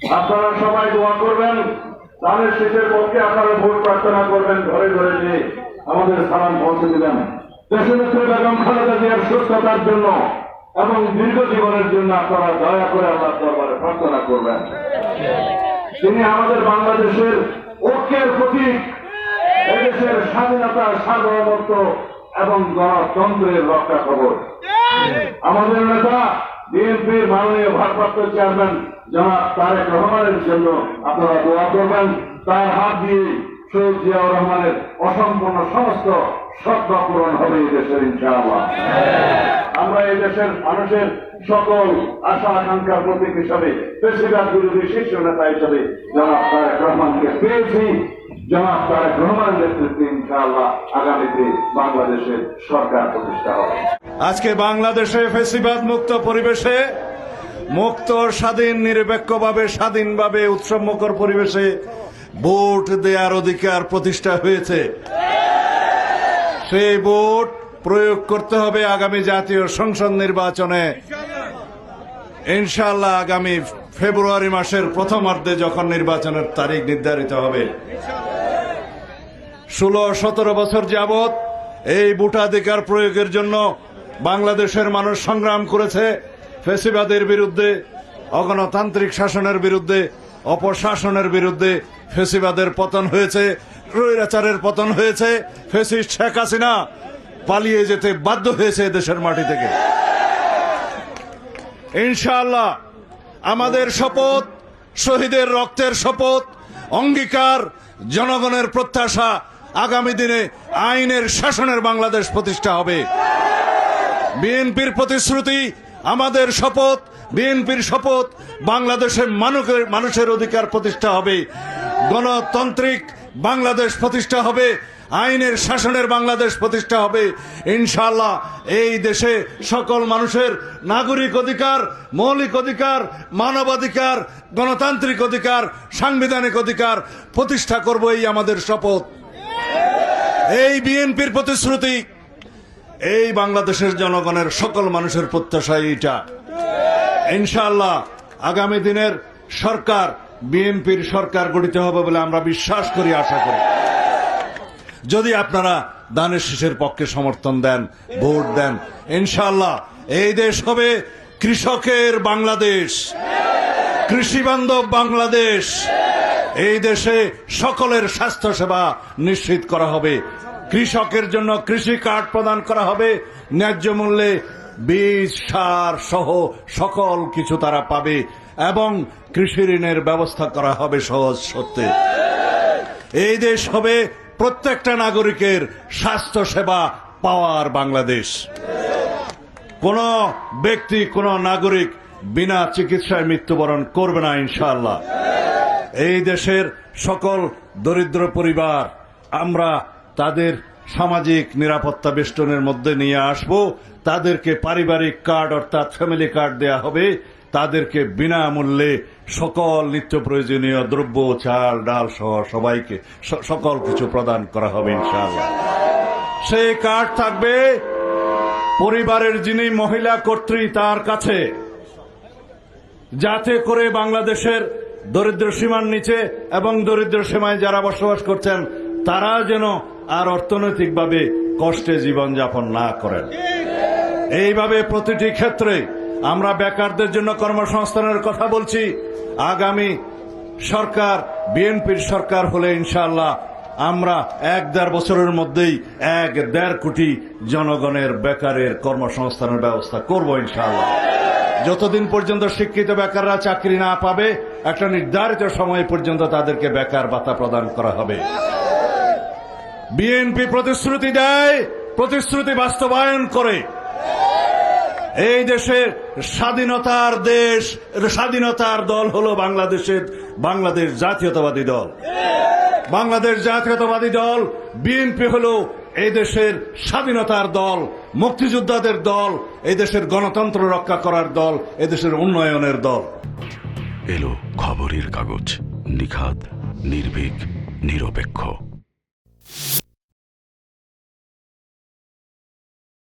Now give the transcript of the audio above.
আপনারা সবাই দোয়া করবেন, ধানের শীষের পক্ষে আপনারা ভোট প্রার্থনা করবেন, ঘরে ঘরে গিয়ে আমাদের সালাম পৌঁছে দিবেন। দেশনেত্রী বেগম খালেদা জিয়ার সুস্থতার জন্য এবং দীর্ঘ জীবনের জন্য আপনারা দয়া করে আল্লাহর দরবারে প্রার্থনা করবেন। তিনি আমাদের বাংলাদেশের ঐক্যের প্রতীক, এদেশের স্বাধীনতা, সার্বভৌমত্ব এবং গণতন্ত্রের রক্ষা খবর। আমাদের নেতা বিএনপির মাননীয় ভারপ্রাপ্ত চেয়ারম্যান জনাব তারেক রহমানের জন্য আপনারা দোয়া করবেন। তার হাত দিয়ে শহীদ জিয়াউর রহমানের অসম্পূর্ণ সমস্ত স্বপ্ন পূরণ হবে এই দেশের, ইনশাআল্লাহ। আমরা এই দেশের মানুষের সকল আশা আকাঙ্ক্ষার প্রতীক হিসাবে, ফ্যাসিবাদ বিরোধী শীর্ষ নেতা হিসাবে জনাব তারেক রহমানকে পেয়েছি। জনাব তারেক রহমানের নেতৃত্বে ইনশাআল্লাহ আগামীতে বাংলাদেশের সরকার প্রতিষ্ঠা হবে। আজকে বাংলাদেশে ফ্যাসিবাদ মুক্ত পরিবেশে, মুক্ত স্বাধীন নিরপেক্ষভাবে স্বাধীনভাবে উৎসবমুখর পরিবেশে ভোট দেওয়ার অধিকার প্রতিষ্ঠা হয়েছে। সেই ভোট প্রয়োগ করতে হবে আগামী জাতীয় সংসদ নির্বাচনে। ইনশাআল্লাহ আগামী ফেব্রুয়ারি মাসের প্রথমার্ধে যখন নির্বাচনের তারিখ নির্ধারিত হবে। 16-17 বছর যাবৎ এই ভোটাধিকার প্রয়োগের জন্য বাংলাদেশের মানুষ সংগ্রাম করেছে। ফ্যাসিবাদের বিরুদ্ধে, অগণতান্ত্রিক শাসনের বিরুদ্ধে, অপশাসনের বিরুদ্ধে। ফ্যাসিবাদের পতন হয়েছে, স্বৈরাচারের পতন হয়েছে। ফ্যাসিস্ট শেখ হাসিনা পালিয়ে যেতে বাধ্য হয়েছে দেশের মাটি থেকে। ইনশাআল্লাহ আমাদের শপথ, শহীদের রক্তের শপথ, অঙ্গীকার, জনগণের প্রত্যাশা, আগামী দিনে আইনের শাসনের বাংলাদেশ প্রতিষ্ঠা হবে। বিএনপির প্রতিশ্রুতি, আমাদের শপথ, বিএনপির শপথ, বাংলাদেশের মানুষের অধিকার প্রতিষ্ঠা হবে, গণতান্ত্রিক বাংলাদেশ প্রতিষ্ঠা হবে, আইনের শাসনের বাংলাদেশ প্রতিষ্ঠা হবে। ইনশাআল্লাহ এই দেশে সকল মানুষের নাগরিক অধিকার, মৌলিক অধিকার, মানবাধিকার, গণতান্ত্রিক অধিকার, সাংবিধানিক অধিকার প্রতিষ্ঠা করব, এই আমাদের শপথ। এই বিএনপির প্রতিশ্রুতি, এই বাংলাদেশের জনগণের সকল মানুষের প্রত্যাশা এইটা। ইনশাআল্লাহ আগামী দিনের সরকার বিএনপির সরকার গঠিত হবে বলে আমরা বিশ্বাস করি, আশা করি। যদি আপনারা ধানের শীষের পক্ষে সমর্থন দেন, ভোট দেন, ইনশাআল্লাহ এই দেশ হবে কৃষকের বাংলাদেশ, কৃষি বান্ধব বাংলাদেশ। এই দেশে সকলের স্বাস্থ্য সেবা নিশ্চিত করা হবে, কৃষকের জন্য কৃষি কার্ড প্রদান করা হবে, ন্যায্য মূল্যে বীজ, সার সহ সকল কিছু তারা পাবে এবং কৃষি ঋণের ব্যবস্থা করা হবে সহজ শর্তে। এই দেশ হবে প্রত্যেকটা নাগরিকের স্বাস্থ্য সেবা পাওয়ার বাংলাদেশ। কোন ব্যক্তি, কোন নাগরিক বিনা চিকিৎসায় মৃত্যুবরণ করবে না ইনশাআল্লাহ। এই দেশের সকল দরিদ্র পরিবার আমরা তাদের সামাজিক নিরাপত্তা বেষ্টনের মধ্যে নিয়ে আসব। তাদেরকে পারিবারিক কার্ড অর্থাৎ ফ্যামিলি কার্ড দেয়া হবে। তাদেরকে বিনামূল্যে সকল নিত্য প্রয়োজনীয় দ্রব্য, চাল, ডাল সহ সবাইকে সকল কিছু প্রদান করা হবে ইনশাআল্লাহ। সেই কার্ড থাকবে পরিবারের যিনি মহিলা কর্ত্রী তার কাছে, যাতে করে বাংলাদেশের দরিদ্র সীমার নিচে এবং দরিদ্র সীমায় যারা বসবাস করছেন তারা যেন আর অর্থনৈতিকভাবে কষ্টে জীবনযাপন না করেন। এইভাবে প্রতিটি ক্ষেত্রে আমরা বেকারদের জন্য কর্মসংস্থানের কথা বলছি। আগামী সরকার বিএনপির সরকার হলে ইনশাআল্লাহ আমরা 1-1.5 বছরের মধ্যেই 1-1.5 কোটি জনগণের বেকারের কর্মসংস্থানের ব্যবস্থা করব ইনশাআল্লাহ। যতদিন পর্যন্ত শিক্ষিত বেকাররা চাকরি না পাবে, একটা নির্ধারিত সময় পর্যন্ত তাদেরকে বেকার ভাতা প্রদান করা হবে। বিএনপি প্রতিশ্রুতি দেয়, প্রতিশ্রুতি বাস্তবায়ন করে। এই দেশের স্বাধীনতার দেশ, স্বাধীনতার দল হলো বাংলাদেশ জাতীয়তাবাদী দল। বাংলাদেশ জাতীয়তাবাদী দল বিএনপি হলো এই দেশের স্বাধীনতার দল, মুক্তিযোদ্ধাদের দল, এই দেশের গণতন্ত্র রক্ষা করার দল, এই দেশের উন্নয়নের দল। এলো খবরের কাগজ, নিখাত, নির্ভীক, নিরপেক্ষ।